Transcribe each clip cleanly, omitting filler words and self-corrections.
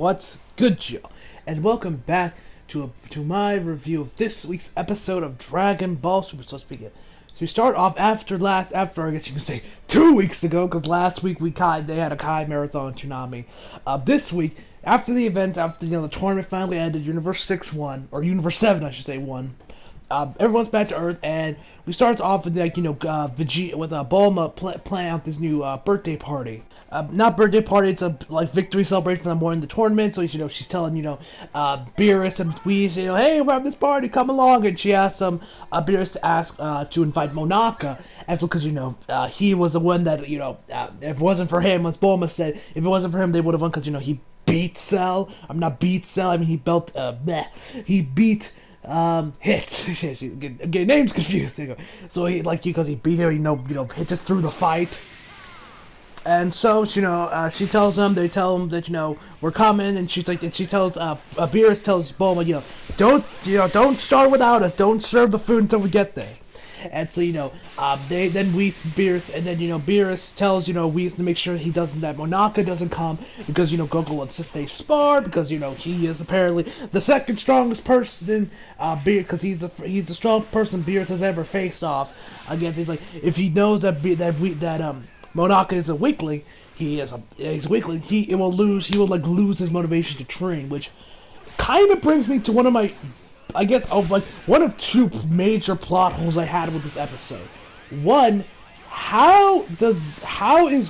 What's good, y'all? And welcome back to my review of this week's episode of Dragon Ball Super. So let's begin. So we start off after I guess you can say 2 weeks ago, because last week they had a Kai Marathon Tsunami. This week, after the event, after the tournament finally ended, Universe 6 won, or Universe 7 I should say won. Everyone's back to Earth, and we start off with Vegeta with Bulma planning out this new birthday party. Not birthday party, it's a victory celebration that more in the tournament. So she's telling Beerus and Whis, hey, we're having this party, come along. And she asks Beerus to ask to invite Monaka, as well, because he was the one that if it wasn't for him, as Bulma said, if it wasn't for him, they would have won, because he beat Cell. I'm not beat Cell. I mean he beat. Hit. I'm getting names confused. So because he beat her, hit just through the fight. And so, she tells them, they tell him that, we're coming, and she tells, Beerus tells Bulma, don't start without us, don't serve the food until we get there. And so, Beerus tells, Whis to make sure that Monaka doesn't come, because, Goku wants to stay sparred, because, he is apparently the second strongest person, because he's the strongest person Beerus has ever faced off against. He's like, if he knows that Monaka is a weakling, he's a weakling, he will lose his motivation to train, which kind of brings me to one of my, one of two major plot holes I had with this episode. One, how is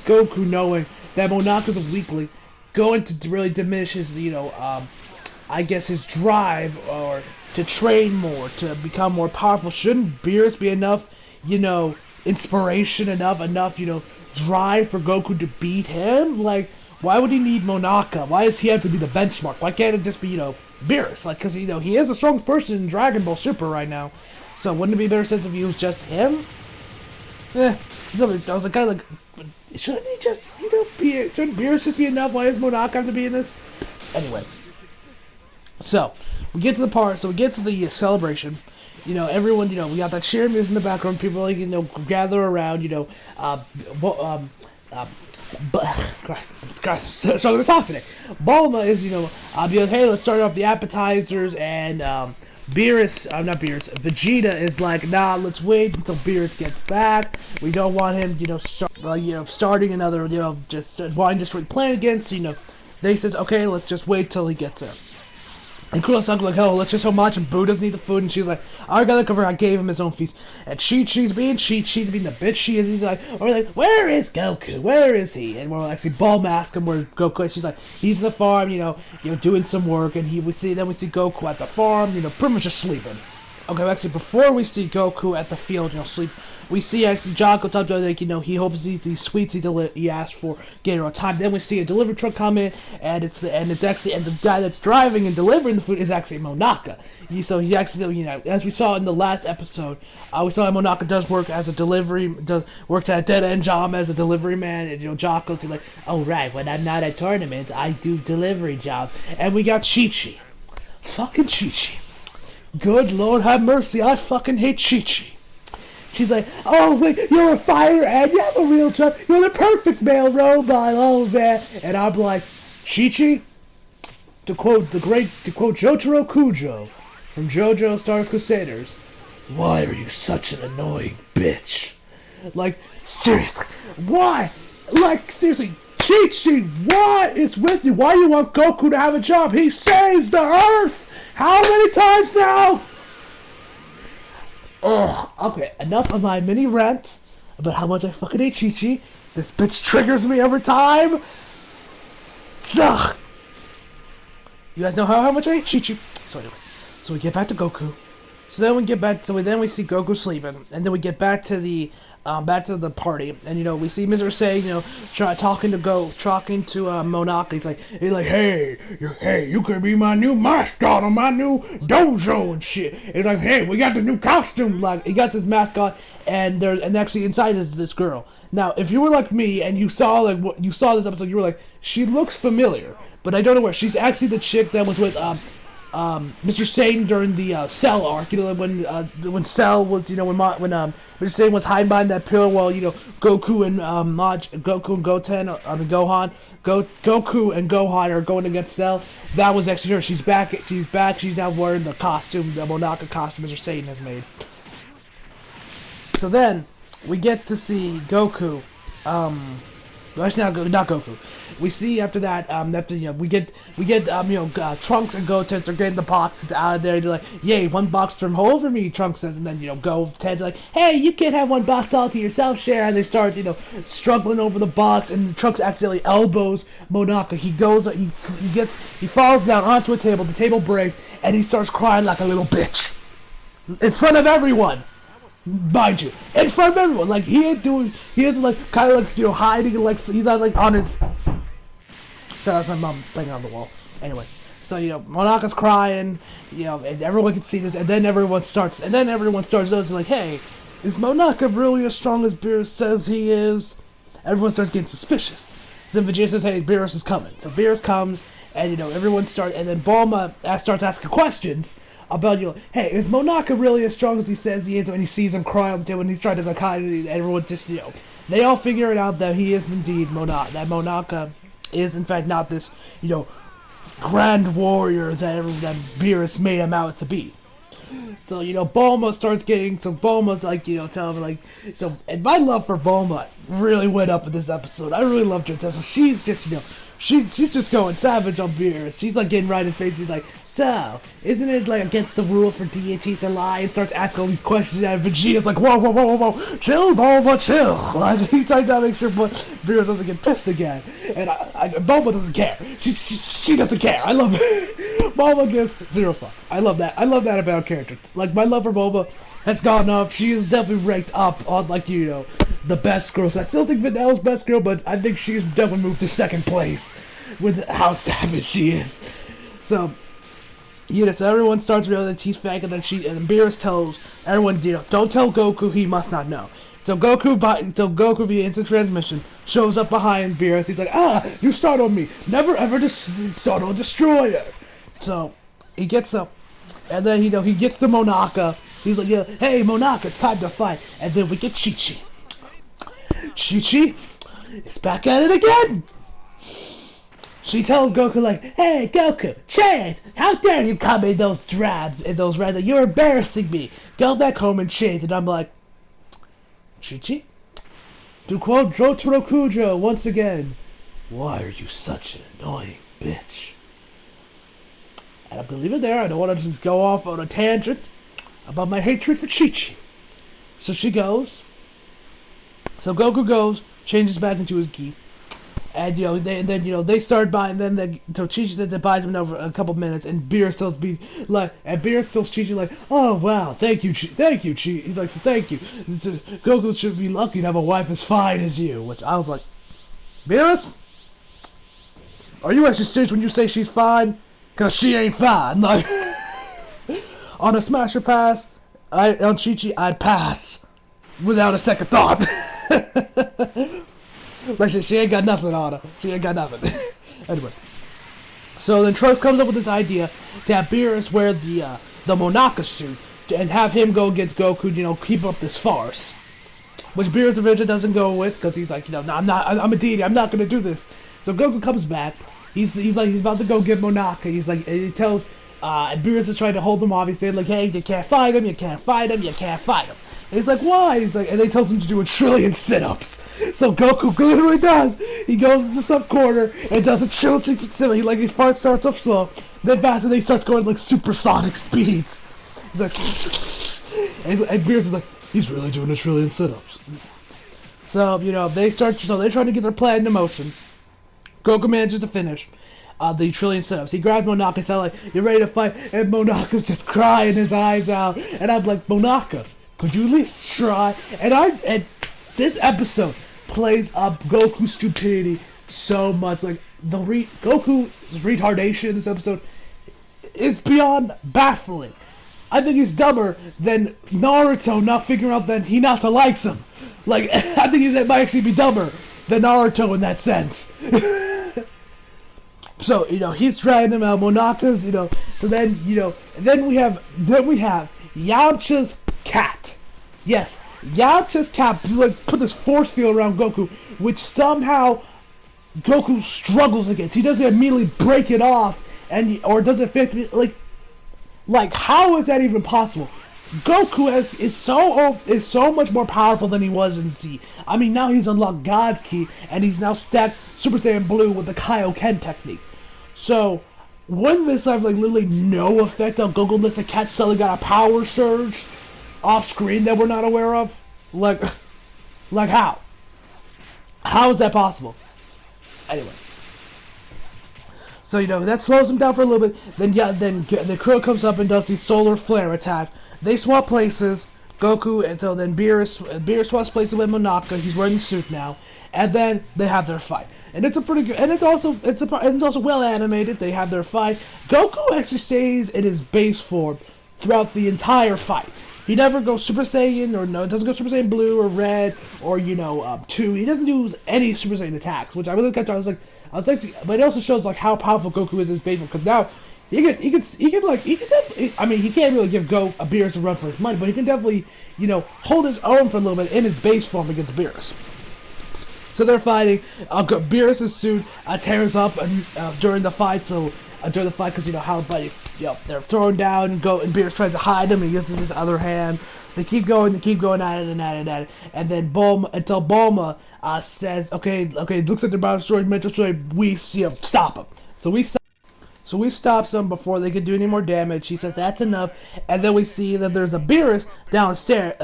Goku, knowing that Monaka's a weakling, going to really diminish his, his drive, or to train more, to become more powerful? Shouldn't Beerus be enough, inspiration, enough, drive for Goku to beat him? Like, why would he need Monaka? Why does he have to be the benchmark? Why can't it just be, Beerus? Like, because, he is the strongest person in Dragon Ball Super right now. So, wouldn't it be a better sense if he was just him? I was shouldn't he just, shouldn't Beerus just be enough? Why does Monaka have to be in this? Anyway. So, we get to the celebration. Everyone, we got that cheer music in the background, people, gather around, Christ, so I'm gonna talk today. Bulma is, hey, let's start off the appetizers, and, Vegeta is like, nah, let's wait until Beerus gets back. We don't want him, starting another, just playing against, they says, okay, let's just wait till he gets there. And Kurilin's like, oh, let's just so much, and Boo doesn't eat the food, and she's like, I gotta cover, I gave him his own feast. And Chi-Chi's being Chi-Chi, being the bitch she is, he's like, where is Goku? Where is he? And we're actually Bulma asks him where Goku is. She's like, he's in the farm, doing some work, and we see Goku at the farm, pretty much just sleeping. Okay, actually, before we see Goku at the field, sleep, we see actually Jocko talk about, he hopes these sweets he asked for get on time. Then we see a delivery truck come in, and it's actually, and the guy that's driving and delivering the food is actually Monaka. So he actually, as we saw in the last episode, we saw that Monaka does work as a works at a dead end job as a delivery man. And Jocko's like, oh right, when I'm not at tournaments, I do delivery jobs. And we got Chi-Chi, fucking Chi-Chi. Good Lord have mercy, I fucking hate Chi-Chi. She's like, oh wait, you're a fighter and you have a real job. You're the perfect male robot. Oh man. And I'm like, Chi-Chi, to quote Jotaro Kujo from JoJo Star of Crusaders, why are you such an annoying bitch? Like, seriously, why? Like, seriously, Chi-Chi, what is with you? Why do you want Goku to have a job? He saves the Earth! How many times now? Ugh, okay, enough of my mini rant about how much I fucking hate Chi-Chi. This bitch triggers me every time. Ugh. You guys know how much I hate Chi-Chi. So anyway, so we get back to Goku. Then we see Goku sleeping, and then we get back to the party, and we see Mr. Say, talking to Monaka. He's like, hey, you could be my new mascot on my new dojo and shit. He's like, hey, we got the new costume. Like, he got this mascot, and actually inside is this girl. Now, if you were like me and you saw this episode, you were like, she looks familiar, but I don't know where. She's actually the chick that was with Mr. Satan during the Cell arc. You know, when Cell was, you know, when Mr. Satan was hiding behind that pillar while, you know, Goku and Goku and Gohan are going against Cell. That was actually her. She's back. She's back. She's now wearing the costume, the Monaka costume Mr. Satan has made. So then we get to see Goku. Actually, not Goku. We see after that, we get Trunks and Gotenks are getting the boxes out of there. They're like, "Yay, one box from home for me," Trunks says, and then Gotenks like, "Hey, you can't have one box all to yourself, Share." And they start, struggling over the box, and Trunks accidentally elbows Monaka. He falls down onto a table. The table breaks, and he starts crying like a little bitch in front of everyone. Mind you, in front of everyone, like he is like kind of like hiding, like he's not like on his. So that's my mom banging on the wall. Anyway, so Monaka's crying, and everyone can see this, and then everyone starts noticing like, hey, is Monaka really as strong as Beerus says he is? Everyone starts getting suspicious. So then Vegeta says, hey, Beerus is coming. So Beerus comes, and everyone starts, and then Bulma starts asking questions about, hey, is Monaka really as strong as he says he is? When he sees him cry on the table, when he's trying to hide it, everyone just, they all figure it out that he is indeed that Monaka is in fact not this, grand warrior that Beerus made him out to be. So, Bulma starts getting, so Bulma's like, telling me like, so, and my love for Bulma really went up in this episode. I really loved her. So she's just, she's just going savage on Beerus. She's like getting right in face. She's like, so, isn't it like against the rules for deities to lie? And starts asking all these questions, and Vegeta's like, whoa, chill, Bulma, chill. Like, he's trying to make sure Beerus doesn't get pissed again. And Bulma doesn't care. She doesn't care. I love it. Bulma gives zero fucks. I love that. I love that about character. Like, my love for Bulma has gone up. She is definitely ranked up on, like, the best girls. I still think Vanello's best girl, but I think she's definitely moved to second place with how savage she is. So, so everyone starts realizing she's fake, and then Beerus tells everyone, don't tell Goku, he must not know. So Goku via instant transmission shows up behind Beerus. He's like, you startled me. Never ever startle a destroyer. So he gets up, and then he gets to Monaka. He's like, hey Monaka, it's time to fight. And then we get Chi-Chi. Chi-Chi is back at it again. She tells Goku like, hey Goku, change! How dare you come in those reds? You're embarrassing me. Go back home and change. And I'm like, Chi-Chi? To quote Jotaro Kujo once again, why are you such an annoying bitch? And I'm gonna leave it there. I don't want to just go off on a tangent about my hatred for Chi-Chi. So she goes. So Goku goes, changes back into his gi. And they start buying. So Chi-Chi says they buys him over a couple minutes, and Beerus tells Chi-Chi like, "Oh wow, thank you, Chi." He's like, "Thank you." Goku should be lucky to have a wife as fine as you. Which I was like, Beerus, are you actually serious when you say she's fine? Cause she ain't fine. Like on a smasher pass, on Chi-Chi, I'd pass without a second thought. Like, she ain't got nothing on her. She ain't got nothing. Anyway. So then Trunks comes up with this idea to have Beerus wear the Monaka suit and have him go against Goku, keep up this farce. Which Beerus eventually doesn't go with, because he's like, no, I'm a deity, I'm not gonna do this. So Goku comes back. He's about to go get Monaka. He's like, and he tells, and Beerus is trying to hold him off. He's saying like, hey, you can't fight him, you can't fight him, you can't fight him. And he's like, why? He's like, and they tells him to do 1 trillion sit-ups. So Goku literally does. He goes into some corner and does a trillion. His part starts off slow, then fast, and then he starts going like supersonic speeds. He's like, and Beerus is like, he's really doing 1 trillion sit-ups. So they're trying to get their plan into motion. Goku manages to finish the 1 trillion sit-ups. He grabs Monaka and says like, you're ready to fight, and Monaka's just crying his eyes out, and I'm like, Monaka, could you at least try? And this episode plays up Goku's stupidity so much. Like Goku's retardation in this episode is beyond baffling. I think he's dumber than Naruto not figuring out that Hinata likes him. Like I think he might actually be dumber than Naruto in that sense. So, he's trying them out. Monaka's, so then, then we have Yamcha's cat. Yes, Yamcha's cat, like, put this force field around Goku, which somehow Goku struggles against. He doesn't immediately break it off, or doesn't fit, like, how is that even possible? Goku is so much more powerful than he was in Z. I mean, now he's unlocked God Ki, and he's now stacked Super Saiyan Blue with the Kaioken technique. So, wouldn't this have, like, literally no effect on Goku unless the cat suddenly got a power surge off screen that we're not aware of? Like how? How is that possible? Anyway. So, that slows him down for a little bit. Then the Krill comes up and does the solar flare attack. They swap places, Goku, and so then Beerus swaps places with Monaka. He's wearing the suit now, and then they have their fight. And it's a pretty good, and it's also well animated. They have their fight. Goku actually stays in his base form throughout the entire fight. He never goes Super Saiyan, or doesn't go Super Saiyan Blue or Red, or 2. He doesn't do any Super Saiyan attacks, which I really kept. I was like, but it also shows like how powerful Goku is in his base form, because now. He can definitely, I mean, he can't really give Beerus a run for his money, but he can definitely, hold his own for a little bit in his base form against Beerus. So they're fighting. Beerus' suit tears up during the fight. Because how, buddy, they're thrown down and Beerus tries to hide him. And he uses his other hand. They keep going at it, and then until Bulma says, okay, it looks like they're about to destroy Metro Destroyed. We stop him. So we stop them before they can do any more damage. She says that's enough, and then we see that there's a Beerus downstairs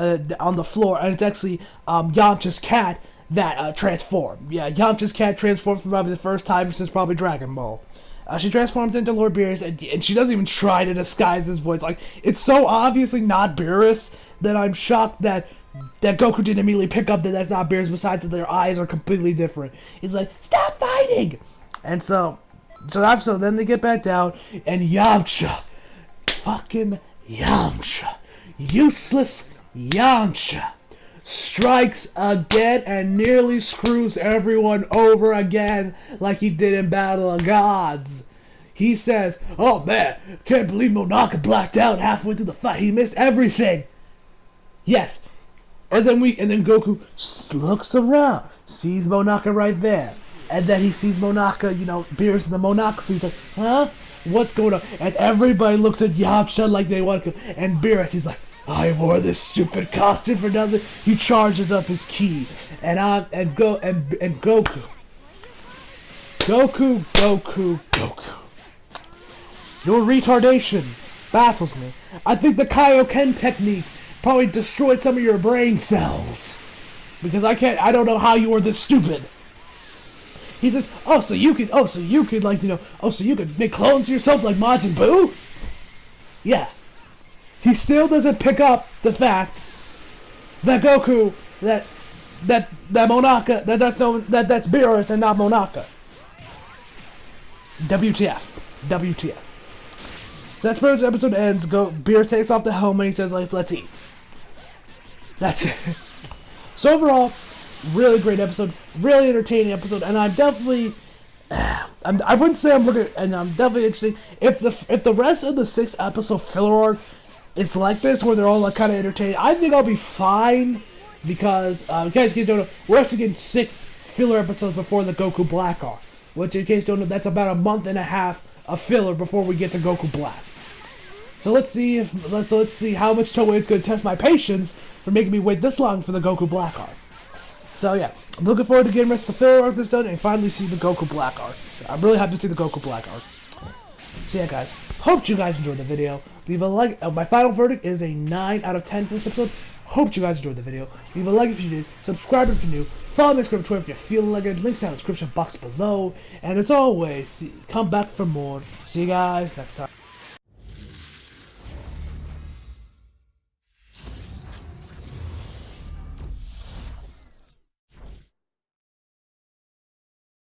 on the floor, and it's actually Yamcha's cat that transformed. Yeah, Yamcha's cat transformed for probably the first time since probably Dragon Ball. She transforms into Lord Beerus, and she doesn't even try to disguise his voice. Like, it's so obviously not Beerus that I'm shocked that Goku didn't immediately pick up that that's not Beerus, besides that their eyes are completely different. He's like, stop fighting! And so then they get back down, and Yamcha, fucking Yamcha, useless Yamcha, strikes again and nearly screws everyone over again like he did in Battle of Gods. He says, oh man, can't believe Monaka blacked out halfway through the fight. He missed everything. Yes. And then Goku looks around, sees Monaka right there. And then he sees Monaka, Beerus in the Monaka, so he's like, huh? What's going on? And everybody looks at Yamcha like they want to, and Beerus, he's like, I wore this stupid costume for nothing. He charges up his ki, and Goku. Your retardation baffles me. I think the Kaioken technique probably destroyed some of your brain cells. Because I don't know how you were this stupid. He says, so you could make clones of yourself like Majin Buu? Yeah. He still doesn't pick up the fact that Goku, that Monaka, that's Beerus and not Monaka. WTF. So that's where this episode ends. Beerus takes off the helmet and he says, let's eat. That's it. So overall, really great episode, really entertaining episode, and I'm definitely, I wouldn't say I'm looking, and I'm definitely interested. If the rest of the 6 episode filler arc is like this, where they're all like kind of entertaining, I think I'll be fine, because in case you don't know, we're actually getting 6 filler episodes before the Goku Black arc, which in case you don't know, that's about a month and a half of filler before we get to Goku Black. So let's see how much Toei's going to test my patience for making me wait this long for the Goku Black arc. So yeah, I'm looking forward to getting the rest of the filler arc that's done and finally see the Goku Black arc. I'm really happy to see the Goku Black arc. So yeah guys, hope you guys enjoyed the video. Leave a like. My final verdict is a 9 out of 10 for this episode. Hope you guys enjoyed the video. Leave a like if you did. Subscribe if you're new. Follow me on Instagram and Twitter if you're feeling like it. Links down in the description box below. And as always, come back for more. See you guys next time.